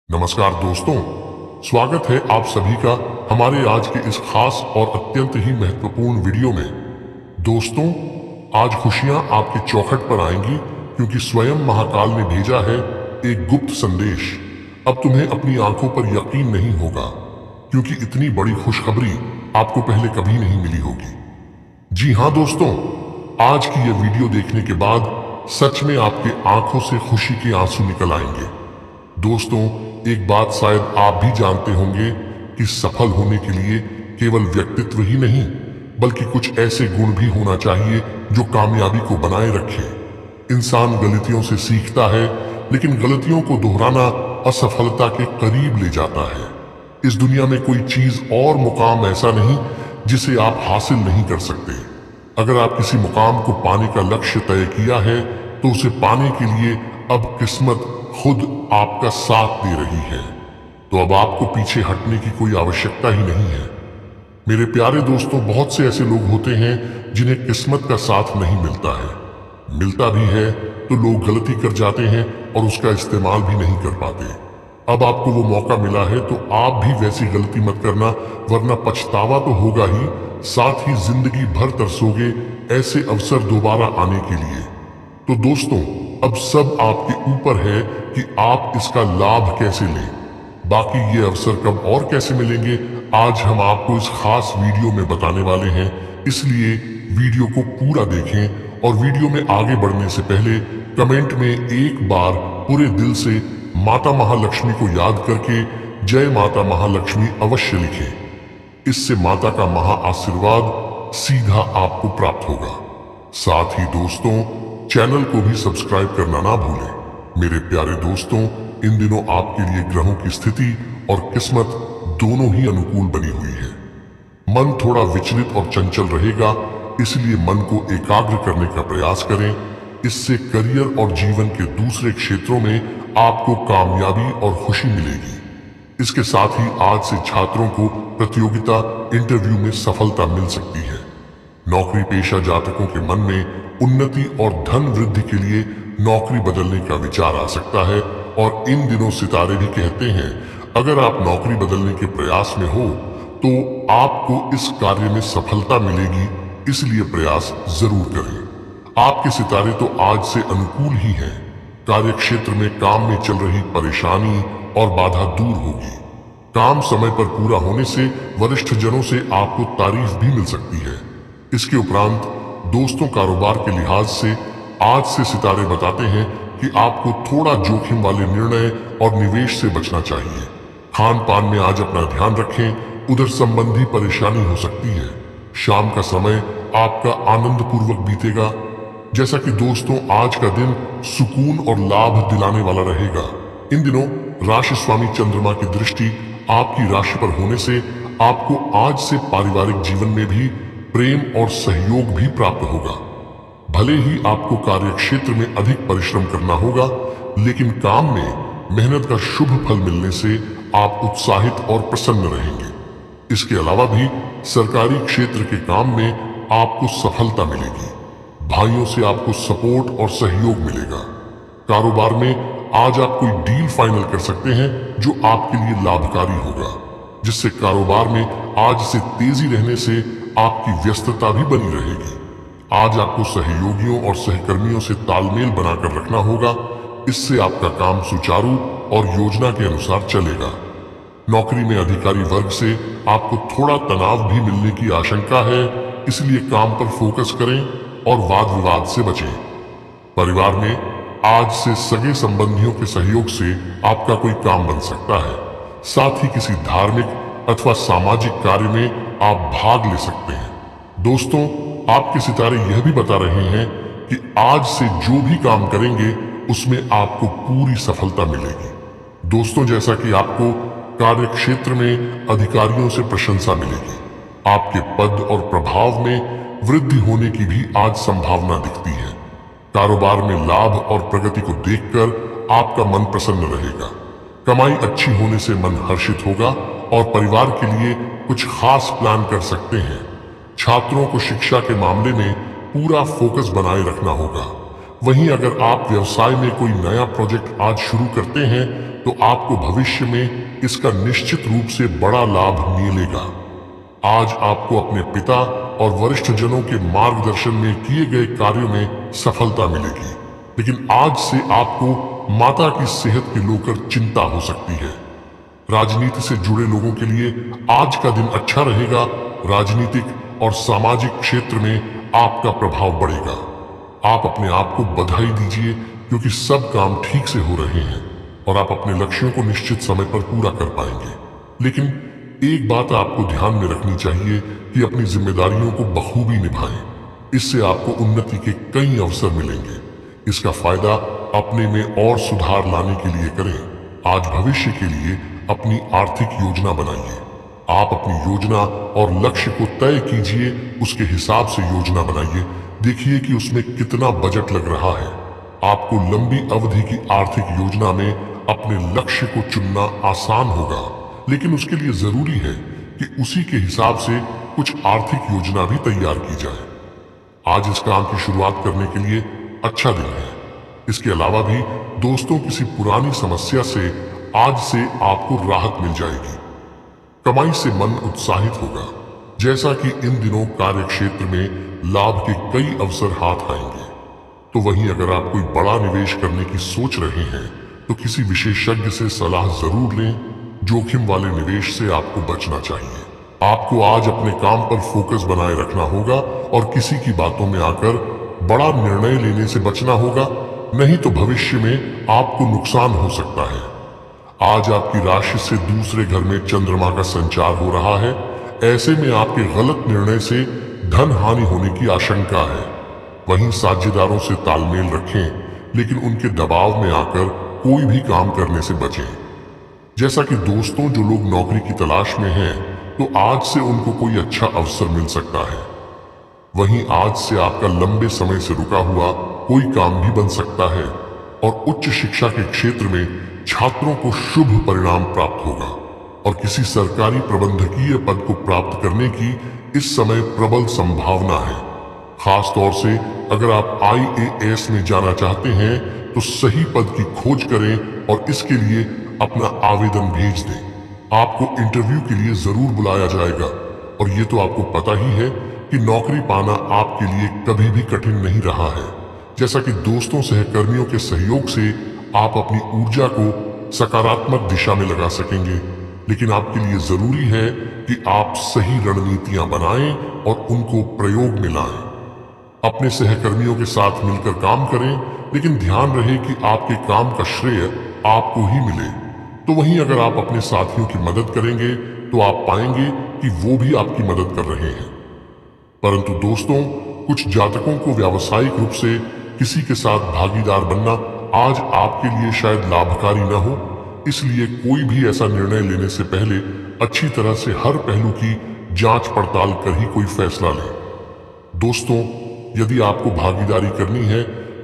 नमस्कार दोस्तों, स्वागत है आप सभी का हमारे आज के इस खास और अत्यंत ही महत्वपूर्ण वीडियो में। दोस्तों, आज खुशियां आपके चौखट पर आएंगी क्योंकि स्वयं महाकाल ने भेजा है एक गुप्त संदेश। अब तुम्हें अपनी आंखों पर यकीन नहीं होगा क्योंकि इतनी बड़ी खुशखबरी आपको पहले कभी नहीं मिली होगी। जी हाँ दोस्तों, आज की यह वीडियो देखने के बाद सच में आपके आंखों से खुशी के आंसू निकल आएंगे। दोस्तों, एक बात शायद आप भी जानते होंगे कि सफल होने के लिए केवल व्यक्तित्व ही नहीं बल्कि कुछ ऐसे गुण भी होना चाहिए जो कामयाबी को बनाए रखे। इंसान गलतियों से सीखता है, लेकिन गलतियों को दोहराना असफलता के करीब ले जाता है। इस दुनिया में कोई चीज और मुकाम ऐसा नहीं जिसे आप हासिल नहीं कर सकते। अगर आप किसी मुकाम को पाने का लक्ष्य तय किया है तो उसे पाने के लिए अब किस्मत खुद आपका साथ दे रही है, तो अब आपको पीछे हटने की कोई आवश्यकता ही नहीं है। मेरे प्यारे दोस्तों, बहुत से ऐसे लोग होते हैं जिन्हें किस्मत का साथ नहीं मिलता है। मिलता भी है तो लोग गलती कर जाते हैं और उसका इस्तेमाल भी नहीं कर पाते। अब आपको वो मौका मिला है तो आप भी वैसी गलती मत करना, वरना पछतावा तो होगा ही, साथ ही जिंदगी भर तरसोगे ऐसे अवसर दोबारा आने के लिए। तो दोस्तों, अब सब आपके ऊपर है कि आप इसका लाभ कैसे लें। बाकी ये अवसर कब और कैसे मिलेंगे, आज हम आपको इस खास वीडियो में बताने वाले हैं। इसलिए वीडियो को पूरा देखें और वीडियो में आगे बढ़ने से पहले कमेंट में एक बार पूरे दिल से माता महालक्ष्मी को याद करके जय माता महालक्ष्मी अवश्य लिखें। इससे माता का महा आशीर्वाद सीधा आपको प्राप्त होगा। साथ ही दोस्तों, चैनल को भी सब्सक्राइब करना ना भूलें। मेरे प्यारे दोस्तों, इन दिनों आपके लिए ग्रहों की स्थिति और किस्मत दोनों ही अनुकूल बनी हुई है। मन थोड़ा विचलित और चंचल रहेगा, इसलिए मन को एकाग्र करने का प्रयास करें। इससे करियर और जीवन के दूसरे क्षेत्रों में आपको कामयाबी और खुशी मिलेगी। इसके साथ ही आज से छात्रों को प्रतियोगिता इंटरव्यू में सफलता मिल सकती है। नौकरी पेशा जातकों के मन में उन्नति और धन वृद्धि के लिए नौकरी बदलने का विचार आ सकता है। और इन दिनों सितारे भी कहते हैं, अगर आप नौकरी बदलने के प्रयास में हो तो आपको इस कार्य में सफलता मिलेगी, इसलिए प्रयास जरूर करें। आपके सितारे तो आज से अनुकूल ही हैं। कार्य क्षेत्र में काम में चल रही परेशानी और बाधा दूर होगी। काम समय पर पूरा होने से वरिष्ठ जनों से आपको तारीफ भी मिल सकती है। इसके उपरांत दोस्तों, कारोबार के लिहाज से आज से सितारे बताते हैं कि आपको थोड़ा जोखिम वाले निर्णय और निवेश से बचना चाहिए। खान पान में आज अपना ध्यान रखें, उधर संबंधी परेशानी हो सकती है। शाम का समय आपका आनंद पूर्वक बीतेगा। जैसा कि दोस्तों, आज का दिन सुकून और लाभ दिलाने वाला रहेगा। इन दिनों राशि स्वामी चंद्रमा की दृष्टि आपकी राशि पर होने से आपको आज से पारिवारिक जीवन में भी प्रेम और सहयोग भी प्राप्त होगा। भले ही आपको कार्य क्षेत्र में अधिक परिश्रम करना होगा, लेकिन काम में मेहनत का शुभ फल मिलने से आप उत्साहित और प्रसन्न रहेंगे। इसके अलावा भी सरकारी क्षेत्र के काम में आपको सफलता मिलेगी। भाइयों से आपको सपोर्ट और सहयोग मिलेगा। कारोबार में आज आप कोई डील फाइनल कर सकते हैं जो आपके लिए लाभकारी होगा, जिससे कारोबार में आज से तेजी रहने से आपकी व्यस्तता भी बनी रहेगी। आज आपको सहयोगियों और सहकर्मियों से तालमेल बनाकर रखना होगा, इससे आपका काम सुचारू और योजना के अनुसार चलेगा। नौकरी में अधिकारी वर्ग से आपको थोड़ा तनाव भी मिलने की आशंका है, इसलिए काम पर फोकस करें और वाद विवाद से बचें। परिवार में आज से सगे संबंधियों के सहयोग से आपका कोई काम बन सकता है। साथ ही किसी धार्मिक अथवा सामाजिक कार्य में आप भाग ले सकते हैं। दोस्तों, आपके सितारे यह भी बता रहे हैं कि आज से जो भी काम करेंगे उसमें आपको पूरी सफलता मिलेगी। दोस्तों, जैसा कि आपको कार्य क्षेत्र में अधिकारियों से प्रशंसा मिलेगी, आपके पद और प्रभाव में वृद्धि होने की भी आज संभावना दिखती है। कारोबार में लाभ और प्रगति को देखकर आपका मन प्रसन्न रहेगा। कमाई अच्छी होने से मन हर्षित होगा और परिवार के लिए कुछ खास प्लान कर सकते हैं। छात्रों को शिक्षा के मामले में पूरा फोकस बनाए रखना होगा। वहीं अगर आप व्यवसाय में कोई नया प्रोजेक्ट आज शुरू करते हैं तो आपको भविष्य में इसका निश्चित रूप से बड़ा लाभ मिलेगा। आज आपको अपने पिता और वरिष्ठ जनों के मार्गदर्शन में किए गए कार्यों में सफलता मिलेगी, लेकिन आज से आपको माता की सेहत के लेकर चिंता हो सकती है। राजनीति से जुड़े लोगों के लिए आज का दिन अच्छा रहेगा। राजनीतिक और सामाजिक क्षेत्र में आपका प्रभाव बढ़ेगा। आप अपने आप को बधाई दीजिए क्योंकि सब काम ठीक से हो रहे हैं और आप अपने लक्ष्यों को निश्चित समय पर पूरा कर पाएंगे। लेकिन एक बात आपको ध्यान में रखनी चाहिए कि अपनी जिम्मेदारियों को बखूबी निभाएं। इससे आपको उन्नति के कई अवसर मिलेंगे। इसका फायदा अपने में और सुधार लाने के लिए करें। आज भविष्य के लिए अपनी आर्थिक योजना बनाइए। आप अपनी योजना और लक्ष्य को तय कीजिए, उसके हिसाब से योजना बनाइए। देखिए कि उसमें कितना बजट लग रहा है। आपको लंबी अवधि की आर्थिक योजना में अपने लक्ष्य को चुनना आसान होगा, लेकिन उसके लिए जरूरी है कि उसी के हिसाब से कुछ आर्थिक योजना भी तैयार की जाए। आज इस काम की शुरुआत करने के लिए अच्छा दिन है। इसके अलावा भी दोस्तों, किसी पुरानी समस्या से आज से आपको राहत मिल जाएगी। कमाई से मन उत्साहित होगा। जैसा कि इन दिनों कार्य क्षेत्र में लाभ के कई अवसर हाथ आएंगे। तो वहीं अगर आप कोई बड़ा निवेश करने की सोच रहे हैं तो किसी विशेषज्ञ से सलाह जरूर लें। जोखिम वाले निवेश से आपको बचना चाहिए। आपको आज अपने काम पर फोकस बनाए रखना होगा और किसी की बातों में आकर बड़ा निर्णय लेने से बचना होगा, नहीं तो भविष्य में आपको नुकसान हो सकता है। आज आपकी राशि से दूसरे घर में चंद्रमा का संचार हो रहा है। ऐसे में आपके गलत निर्णय से धन हानि होने की आशंका है। वहीं साझेदारों से तालमेल रखें, लेकिन उनके दबाव में आकर कोई भी काम करने से बचें। जैसा कि दोस्तों, जो लोग नौकरी की तलाश में हैं, तो आज से उनको कोई अच्छा अवसर मिल सकता है। वहीं आज से आपका लंबे समय से रुका हुआ कोई काम भी बन सकता है और उच्च शिक्षा के क्षेत्र में छात्रों को शुभ परिणाम प्राप्त होगा और किसी सरकारी प्रबंधकीय पद को प्राप्त करने की इस समय प्रबल संभावना है। खास तौर से अगर आप IAS में जाना चाहते हैं तो सही पद की खोज करें और इसके लिए अपना आवेदन भेज दें। आपको इंटरव्यू के लिए जरूर बुलाया जाएगा और ये तो आपको पता ही है कि नौकरी पाना आपके लिए कभी भी कठिन नहीं रहा है। जैसा कि दोस्तों, सहकर्मियों के सहयोग से आप अपनी ऊर्जा को सकारात्मक दिशा में लगा सकेंगे, लेकिन आपके लिए जरूरी है कि आप सही रणनीतियां बनाएं और उनको प्रयोग में लाएं। अपने सहकर्मियों के साथ मिलकर काम करें, लेकिन ध्यान रहे कि आपके काम का श्रेय आपको ही मिले। तो वहीं अगर आप अपने साथियों की मदद करेंगे तो आप पाएंगे कि वो भी आपकी मदद कर रहे हैं। परंतु दोस्तों, कुछ जातकों को व्यावसायिक रूप से किसी के साथ भागीदार बनना आज आपके लिए शायद लाभकारी न हो। इसलिए कोई भी ऐसा निर्णय लेने से पहले अच्छी तरह से हर पहलू की जांच पड़ताल कर ही कोई फैसला लें। दोस्तों, यदि आपको भागीदारी करनी है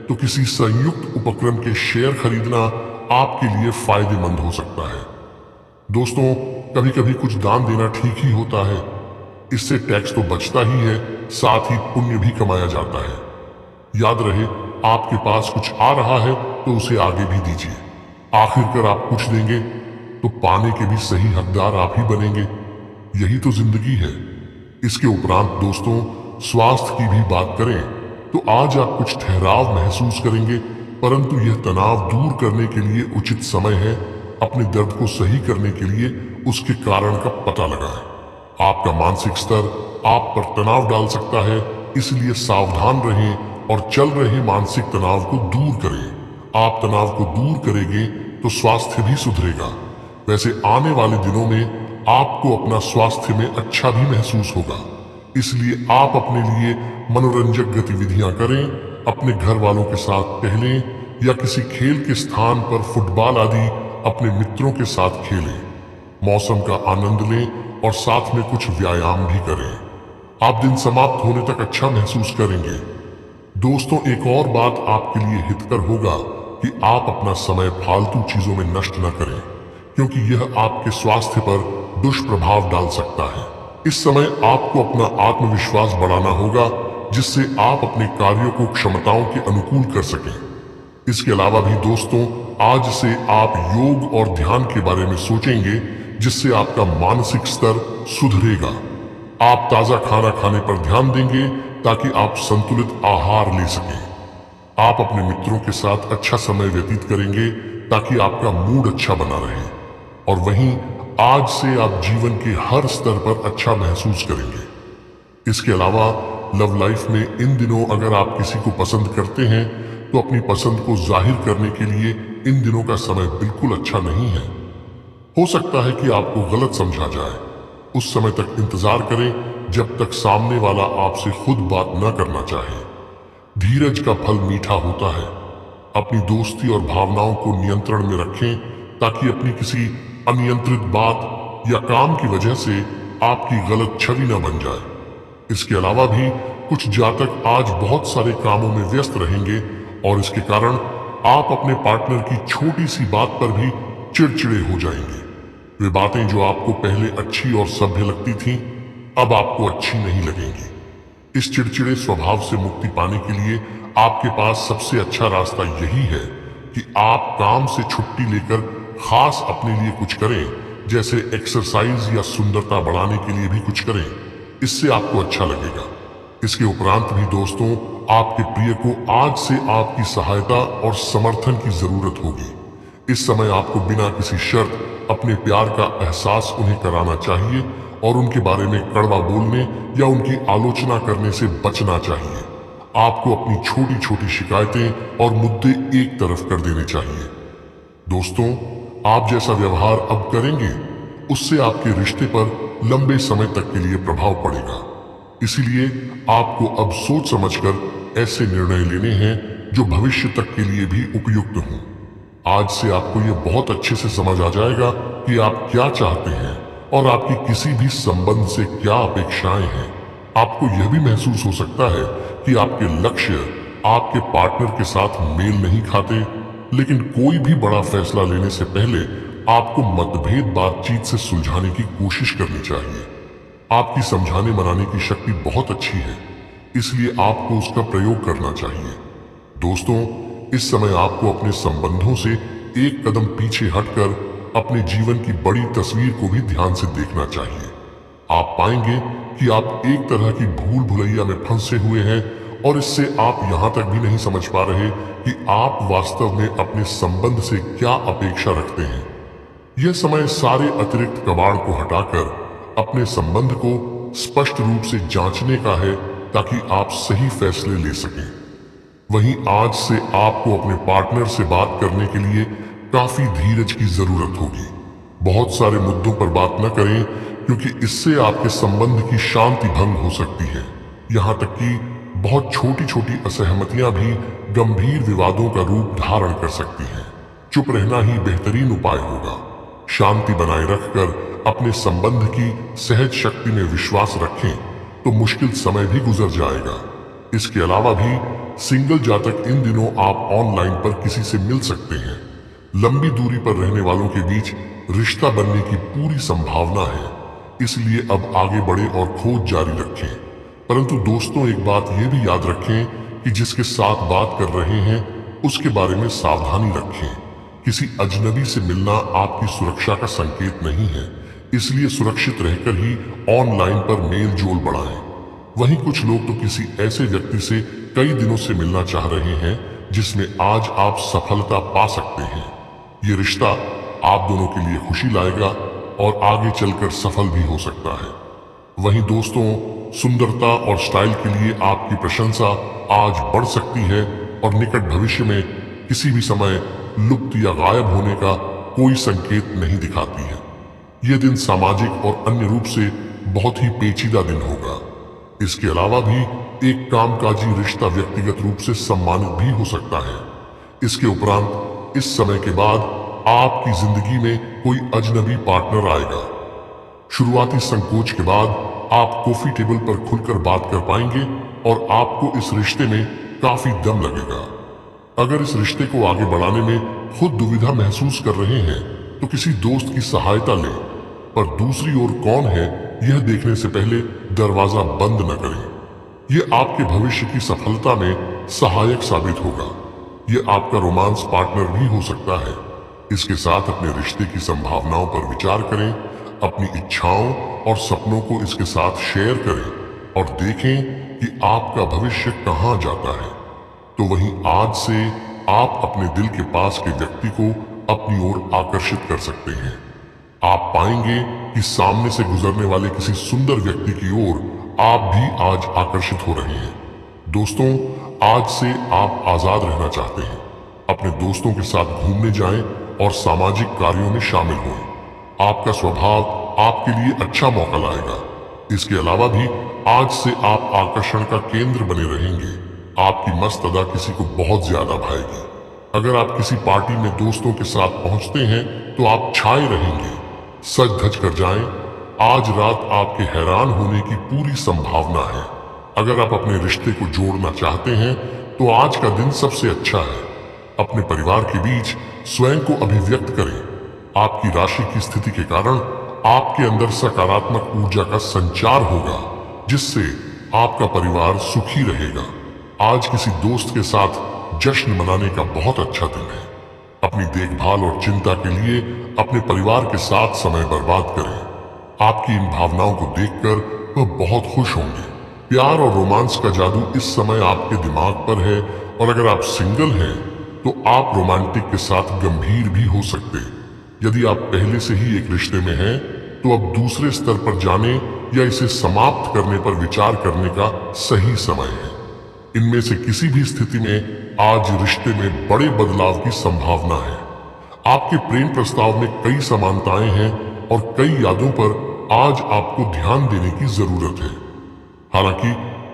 तो किसी संयुक्त उपक्रम के शेयर खरीदना आपके लिए फायदेमंद हो सकता है। दोस्तों, कभी कभी कुछ दान देना ठीक ही होता है। इससे टैक्स तो बचता ही है, साथ ही पुण्य भी कमाया जाता है। याद रहे, आपके पास कुछ आ रहा है तो उसे आगे भी दीजिए। आखिरकार आप कुछ देंगे तो पाने के भी सही हकदार आप ही बनेंगे। यही तो जिंदगी है। इसके उपरांत दोस्तों, स्वास्थ्य की भी बात करें तो आज आप कुछ ठहराव महसूस करेंगे, परंतु यह तनाव दूर करने के लिए उचित समय है। अपने दर्द को सही करने के लिए उसके कारण का पता लगाएं। आपका मानसिक स्तर आप पर तनाव डाल सकता है, इसलिए सावधान रहें और चल रहे मानसिक तनाव को दूर करें। आप तनाव को दूर करेंगे तो स्वास्थ्य भी सुधरेगा। वैसे आने वाले दिनों में आपको अपना स्वास्थ्य में अच्छा भी महसूस होगा, इसलिए आप अपने लिए मनोरंजक गतिविधियां करें। अपने घर वालों के साथ टहलें या किसी खेल के स्थान पर फुटबॉल आदि अपने मित्रों के साथ खेलें। मौसम का आनंद लें और साथ में कुछ व्यायाम भी करें। आप दिन समाप्त होने तक अच्छा महसूस करेंगे। दोस्तों, एक और बात आपके लिए हितकर होगा कि आप अपना समय फालतू चीजों में नष्ट न करें, क्योंकि यह आपके स्वास्थ्य पर दुष्प्रभाव डाल सकता है। इस समय आपको अपना आत्मविश्वास बढ़ाना होगा, जिससे आप अपने कार्यों को क्षमताओं के अनुकूल कर सकें। इसके अलावा भी दोस्तों, आज से आप योग और ध्यान के बारे में सोचेंगे, जिससे आपका मानसिक स्तर सुधरेगा। आप ताजा खाना खाने पर ध्यान देंगे ताकि आप संतुलित आहार ले सकें। आप अपने मित्रों के साथ अच्छा समय व्यतीत करेंगे ताकि आपका मूड अच्छा बना रहे। और वहीं आज से आप जीवन के हर स्तर पर अच्छा महसूस करेंगे। इसके अलावा लव लाइफ में इन दिनों अगर आप किसी को पसंद करते हैं तो अपनी पसंद को जाहिर करने के लिए इन दिनों का समय बिल्कुल अच्छा नहीं है। हो सकता है कि आपको गलत समझा जाए। उस समय तक इंतजार करें जब तक सामने वाला आपसे खुद बात न करना चाहे। धीरज का फल मीठा होता है। अपनी दोस्ती और भावनाओं को नियंत्रण में रखें ताकि अपनी किसी अनियंत्रित बात या काम की वजह से आपकी गलत छवि न बन जाए। इसके अलावा भी कुछ जातक आज बहुत सारे कामों में व्यस्त रहेंगे और इसके कारण आप अपने पार्टनर की छोटी सी बात पर भी चिड़चिड़े हो जाएंगे। वे बातें जो आपको पहले अच्छी और सभ्य लगती थीं, अब आपको अच्छी नहीं लगेंगी। इस चिड़चिड़े स्वभाव से मुक्ति पाने के लिए आपके पास सबसे अच्छा रास्ता यही है कि आप काम से छुट्टी लेकर खास अपने लिए कुछ करें, जैसे एक्सरसाइज या सुंदरता बढ़ाने के लिए भी कुछ करें। इससे आपको अच्छा लगेगा। इसके उपरांत भी दोस्तों, आपके प्रिय को आज से आपकी सहायता और समर्थन की जरूरत होगी। इस समय आपको बिना किसी शर्त अपने प्यार का एहसास उन्हें कराना चाहिए और उनके बारे में कड़वा बोलने या उनकी आलोचना करने से बचना चाहिए। आपको अपनी छोटी छोटी शिकायतें और मुद्दे एक तरफ कर देने चाहिए। दोस्तों, आप जैसा व्यवहार अब करेंगे उससे आपके रिश्ते पर लंबे समय तक के लिए प्रभाव पड़ेगा। इसीलिए आपको अब सोच समझकर ऐसे निर्णय लेने हैं जो भविष्य तक के लिए भी उपयुक्त हों। आज से आपको यह बहुत अच्छे से समझ आ जाएगा कि आप क्या चाहते हैं और आपकी किसी भी संबंध से क्या अपेक्षाएं हैं। आपको यह भी महसूस हो सकता है कि आपके लक्ष्य आपके पार्टनर के साथ मेल नहीं खाते, लेकिन कोई भी बड़ा फैसला लेने से पहले आपको मतभेद बातचीत से सुलझाने की कोशिश करनी चाहिए। आपकी समझाने मनाने की शक्ति बहुत अच्छी है, इसलिए आपको उसका प्रयोग करना चाहिए। दोस्तों, इस समय आपको अपने संबंधों से एक कदम पीछे हटकर अपने जीवन की बड़ी तस्वीर को भी ध्यान से देखना चाहिए। आप पाएंगे कि आप एक तरह की भूल भुलैया में फंसे हुए हैं और इससे आप यहां तक भी नहीं समझ पा रहे कि आप वास्तव में अपने संबंध से क्या अपेक्षा रखते हैं। यह समय सारे अतिरिक्त कबाड़ को हटाकर अपने संबंध को स्पष्ट रूप से जांचने का है ताकि आप सही फैसले ले सकें। वहीं आज से आपको अपने पार्टनर से बात करने के लिए काफी धीरज की जरूरत होगी। बहुत सारे मुद्दों पर बात न करें क्योंकि इससे आपके संबंध की शांति भंग हो सकती है। यहाँ तक कि बहुत छोटी छोटी असहमतियां भी गंभीर विवादों का रूप धारण कर सकती हैं। चुप रहना ही बेहतरीन उपाय होगा। शांति बनाए रखकर अपने संबंध की सहज शक्ति में विश्वास रखें तो मुश्किल समय भी गुजर जाएगा। इसके अलावा भी सिंगल जातक इन दिनों आप ऑनलाइन पर किसी से मिल सकते हैं। लंबी दूरी पर रहने वालों के बीच रिश्ता बनने की पूरी संभावना है, इसलिए अब आगे बढ़े और खोज जारी रखें। परंतु दोस्तों, एक बात यह भी याद रखें कि जिसके साथ बात कर रहे हैं उसके बारे में सावधानी रखें। किसी अजनबी से मिलना आपकी सुरक्षा का संकेत नहीं है, इसलिए सुरक्षित रहकर ही ऑनलाइन पर मेल जोल बढ़ाएं। वहीं कुछ लोग तो किसी ऐसे व्यक्ति से कई दिनों से मिलना चाह रहे हैं जिसमें आज आप सफलता पा सकते हैं। ये रिश्ता आप दोनों के लिए खुशी लाएगा और आगे चलकर सफल भी हो सकता है। वहीं दोस्तों, सुंदरता और स्टाइल के लिए आपकी प्रशंसा आज बढ़ सकती है और निकट भविष्य में किसी भी समय लुप्त या गायब होने का कोई संकेत नहीं दिखाती है। यह दिन सामाजिक और अन्य रूप से बहुत ही पेचीदा दिन होगा। इसके अलावा भी एक कामकाजी रिश्ता व्यक्तिगत रूप से सम्मानित भी हो सकता है। इसके उपरांत इस समय के बाद आपकी जिंदगी में कोई अजनबी पार्टनर आएगा। शुरुआती संकोच के बाद आप कॉफी टेबल पर खुलकर बात कर पाएंगे और आपको इस रिश्ते में काफी दम लगेगा। अगर इस रिश्ते को आगे बढ़ाने में खुद दुविधा महसूस कर रहे हैं तो किसी दोस्त की सहायता लें, पर दूसरी ओर कौन है यह देखने से पहले दरवाजा बंद न करें। ये आपके भविष्य की सफलता में सहायक साबित होगा। ये आपका रोमांस पार्टनर भी हो सकता है। इसके साथ अपने रिश्ते की संभावनाओं पर विचार करें, अपनी इच्छाओं और सपनों को इसके साथ शेयर करें और देखें कि आपका भविष्य कहाँ जाता है। तो वहीं आज से आप अपने दिल के पास के व्यक्ति को अपनी ओर आकर्षित कर सकते हैं। आप पाएंगे कि सामने से गुजरने वाले किसी सुंदर व्यक्ति की ओर आप भी आज आकर्षित हो रहे हैं। दोस्तों, आज से आप आजाद रहना चाहते हैं। अपने दोस्तों के साथ घूमने जाएं और सामाजिक कार्यों में शामिल हों। आपका स्वभाव आपके लिए अच्छा मौका लाएगा। इसके अलावा भी आज से आप आकर्षण का केंद्र बने रहेंगे। आपकी मस्त अदा किसी को बहुत ज्यादा भाएगी। अगर आप किसी पार्टी में दोस्तों के साथ पहुंचते हैं तो आप छाए रहेंगे। सज धज कर जाएं। आज रात आपके हैरान होने की पूरी संभावना है। अगर आप अपने रिश्ते को जोड़ना चाहते हैं तो आज का दिन सबसे अच्छा है। अपने परिवार के बीच स्वयं को अभिव्यक्त करें। आपकी राशि की स्थिति के कारण आपके अंदर सकारात्मक ऊर्जा का संचार होगा, जिससे आपका परिवार सुखी रहेगा। आज किसी दोस्त के साथ जश्न मनाने का बहुत अच्छा दिन है। अपनी देखभाल और चिंता के लिए अपने परिवार के साथ समय बर्बाद करें। आपकी इन भावनाओं को देखकर वह बहुत खुश होंगे। प्यार और रोमांस का जादू इस समय आपके दिमाग पर है और अगर आप सिंगल हैं तो आप रोमांटिक के साथ गंभीर भी हो सकते। यदि आप पहले से ही एक रिश्ते में हैं तो अब दूसरे स्तर पर जाने या इसे समाप्त करने पर विचार करने का सही समय है। इनमें से किसी भी स्थिति में आज रिश्ते में बड़े बदलाव की संभावना है। आपके प्रेम प्रस्ताव में कई समानताएं हैं और कई यादों पर आज आपको ध्यान देने की जरूरत है। हालांकि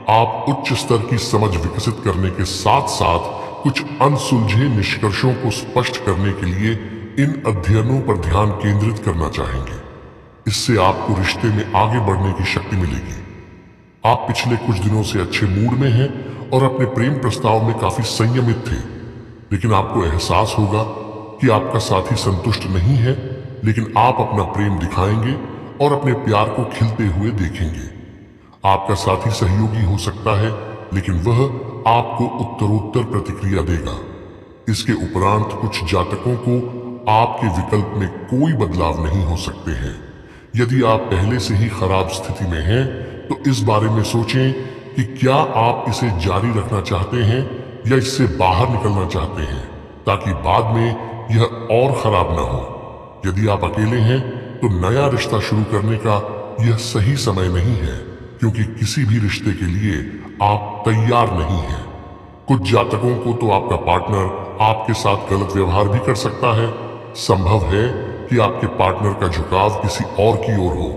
आप उच्च स्तर की समझ विकसित करने के साथ साथ कुछ अनसुलझे निष्कर्षों को स्पष्ट करने के लिए इन अध्ययनों पर ध्यान केंद्रित करना चाहेंगे। इससे आपको रिश्ते में आगे बढ़ने की शक्ति मिलेगी। आप पिछले कुछ दिनों से अच्छे मूड में हैं और अपने प्रेम प्रस्ताव में काफी संयमित थे, लेकिन आपको एहसास होगा कि आपका साथी संतुष्ट नहीं है, लेकिन आप अपना प्रेम दिखाएंगे और अपने प्यार को खिलते हुए देखेंगे। आपका साथी सहयोगी हो सकता है, लेकिन वह आपको उत्तरोत्तर प्रतिक्रिया देगा। इसके उपरांत कुछ जातकों को आपके विकल्प में कोई बदलाव नहीं हो सकते हैं। यदि आप पहले से ही खराब स्थिति में हैं तो इस बारे में सोचें कि क्या आप इसे जारी रखना चाहते हैं या इससे बाहर निकलना चाहते हैं, ताकि बाद में यह और खराब ना हो। यदि आप अकेले हैं तो नया रिश्ता शुरू करने का यह सही समय नहीं है, क्योंकि किसी भी रिश्ते के लिए आप तैयार नहीं हैं। कुछ जातकों को तो आपका पार्टनर आपके साथ गलत व्यवहार भी कर सकता है। संभव है कि आपके पार्टनर का झुकाव किसी और की ओर हो,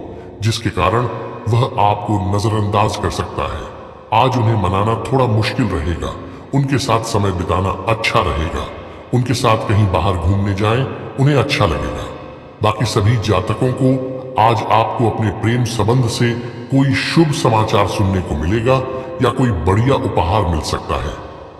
जिसके कारण वह आपको नजरअंदाज कर सकता है। आज उन्हें मनाना थोड़ा मुश्किल रहेगा। उनके साथ समय बिताना अच्छा रहेगा। उनके साथ कहीं बाहर घूमने जाएं, उन्हें अच्छा लगेगा। बाकी सभी जातकों को आज आपको अपने प्रेम संबंध से कोई शुभ समाचार सुनने को मिलेगा या कोई बढ़िया उपहार मिल सकता है।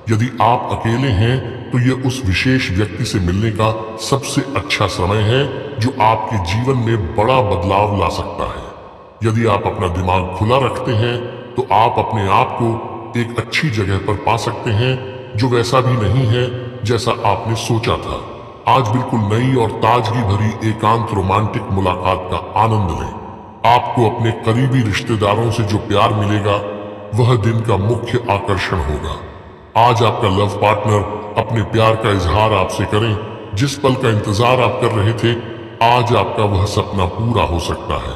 यदि आप अकेले हैं तो यह उस विशेष व्यक्ति से मिलने का सबसे अच्छा समय है जो आपके जीवन में बड़ा बदलाव ला सकता है। यदि आप अपना दिमाग खुला रखते हैं तो आप अपने आप को एक अच्छी जगह पर पा सकते हैं जो वैसा भी नहीं है जैसा आपने सोचा था। आज बिल्कुल नई और ताजगी भरी एकांत रोमांटिक मुलाकात का आनंद लें। आपको अपने करीबी रिश्तेदारों से जो प्यार मिलेगा वह दिन का मुख्य आकर्षण होगा। आज आपका लव पार्टनर अपने प्यार का इजहार आपसे करें। जिस पल का इंतजार आप कर रहे थे, आज आपका वह सपना पूरा हो सकता है।